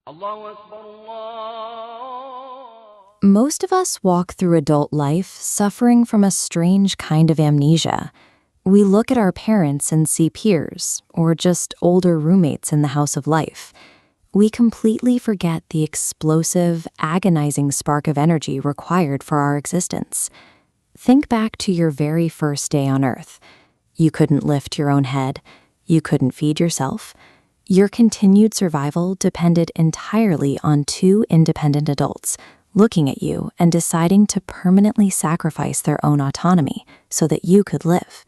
Allahu Akbar, Allah. Most of us walk through adult life suffering from a strange kind of amnesia. We look at our parents and see peers, or just older roommates in the house of life. We completely forget the explosive, agonizing spark of energy required for our existence. Think back to your very first day on Earth. You couldn't lift your own head. You couldn't feed yourself. Your continued survival depended entirely on two independent adults looking at you and deciding to permanently sacrifice their own autonomy so that you could live.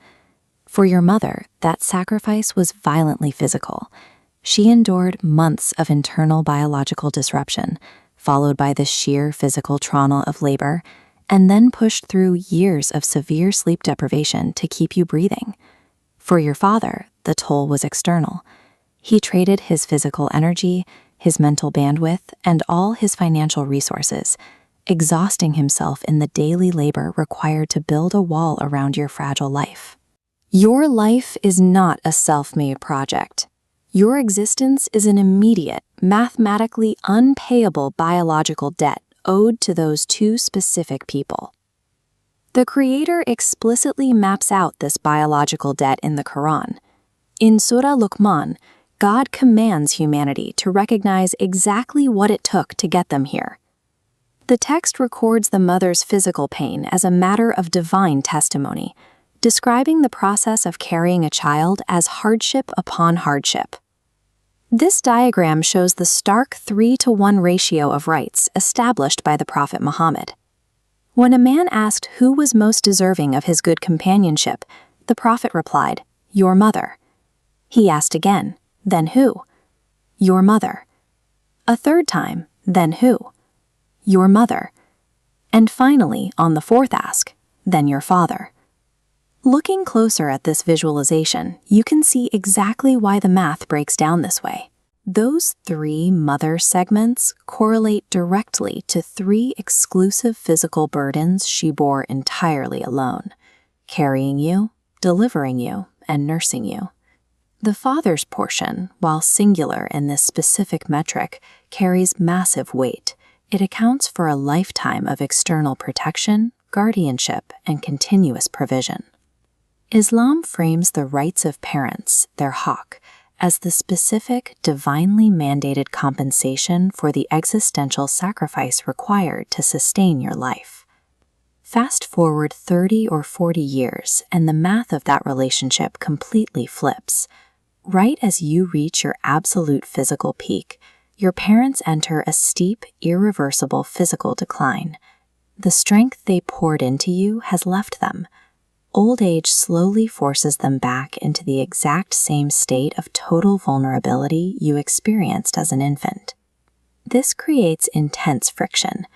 For your mother, that sacrifice was violently physical. She endured months of internal biological disruption, followed by the sheer physical trauma of labor, and then pushed through years of severe sleep deprivation to keep you breathing. For your father, the toll was external. He traded his physical energy, his mental bandwidth, and all his financial resources, exhausting himself in the daily labor required to build a wall around your fragile life. Your life is not a self-made project. Your existence is an immediate, mathematically unpayable biological debt owed to those two specific people. The Creator explicitly maps out this biological debt in the Quran. In Surah Luqman, God commands humanity to recognize exactly what it took to get them here. The text records the mother's physical pain as a matter of divine testimony, describing the process of carrying a child as hardship upon hardship. This diagram shows the stark 3-to-1 ratio of rights established by the Prophet Muhammad. When a man asked who was most deserving of his good companionship, the Prophet replied, "Your mother." He asked again, "Then who?" "Your mother." A third time, "Then who?" "Your mother." And finally, on the fourth ask, "Then your father." Looking closer at this visualization, you can see exactly why the math breaks down this way. Those three mother segments correlate directly to three exclusive physical burdens she bore entirely alone: carrying you, delivering you, and nursing you. The father's portion, while singular in this specific metric, carries massive weight. It accounts for a lifetime of external protection, guardianship, and continuous provision. Islam frames the rights of parents, their haqq, as the specific, divinely mandated compensation for the existential sacrifice required to sustain your life. Fast forward 30 or 40 years, and the math of that relationship completely flips. Right as you reach your absolute physical peak, your parents enter a steep, irreversible physical decline. The strength they poured into you has left them. Old age slowly forces them back into the exact same state of total vulnerability you experienced as an infant. This creates intense friction.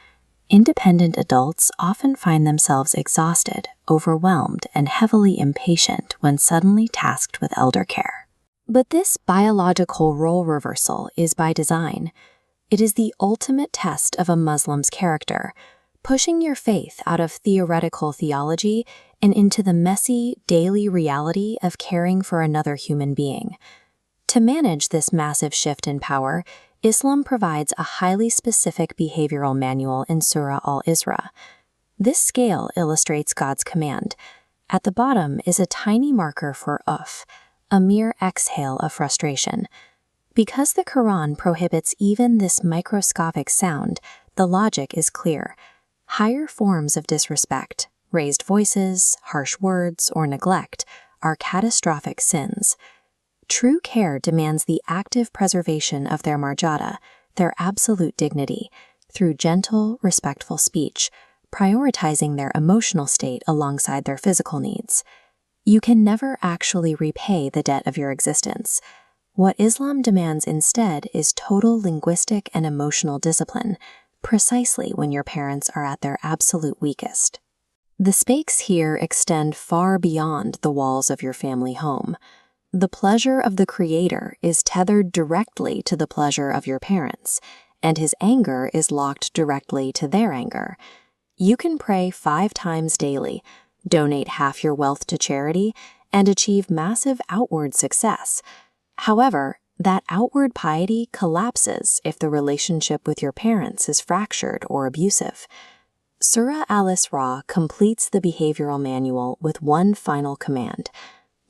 Independent adults often find themselves exhausted, overwhelmed, and heavily impatient when suddenly tasked with elder care. But this biological role reversal is by design. It is the ultimate test of a Muslim's character, pushing your faith out of theoretical theology and into the messy, daily reality of caring for another human being. To manage this massive shift in power, Islam provides a highly specific behavioral manual in Surah Al-Isra. This scale illustrates God's command. At the bottom is a tiny marker for a mere exhale of frustration. Because the Quran prohibits even this microscopic sound, the logic is clear. Higher forms of disrespect, raised voices, harsh words, or neglect are catastrophic sins. True care demands the active preservation of their marjada, their absolute dignity, through gentle, respectful speech, prioritizing their emotional state alongside their physical needs. You can never actually repay the debt of your existence. What Islam demands instead is total linguistic and emotional discipline, precisely when your parents are at their absolute weakest. The stakes here extend far beyond the walls of your family home. The pleasure of the Creator is tethered directly to the pleasure of your parents, and His anger is locked directly to their anger. You can pray 5 times daily, donate half your wealth to charity, and achieve massive outward success. However, That outward piety collapses if the relationship with your parents is fractured or abusive. Surah Al-Isra completes the behavioral manual with one final command: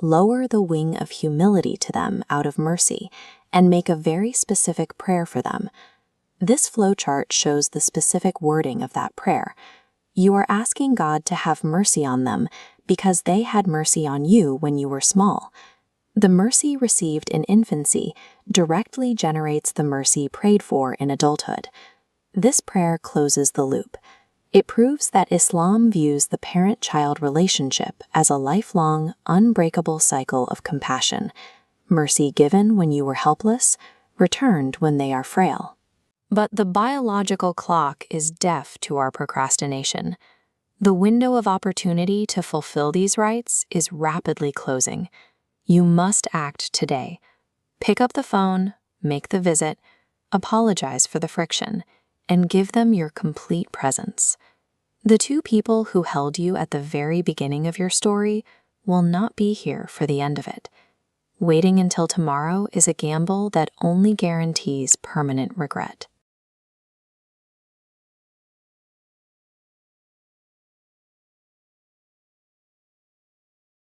lower the wing of humility to them out of mercy and make a very specific prayer for them. This flowchart shows the specific wording of that prayer. You are asking God to have mercy on them because they had mercy on you when you were small. The mercy received in infancy directly generates the mercy prayed for in adulthood. This prayer closes the loop. It proves that Islam views the parent-child relationship as a lifelong, unbreakable cycle of compassion. Mercy given when you were helpless, returned when they are frail. But the biological clock is deaf to our procrastination. The window of opportunity to fulfill these rights is rapidly closing. You must act today. Pick up the phone, make the visit, apologize for the friction, and give them your complete presence. The two people who held you at the very beginning of your story will not be here for the end of it. Waiting until tomorrow is a gamble that only guarantees permanent regret.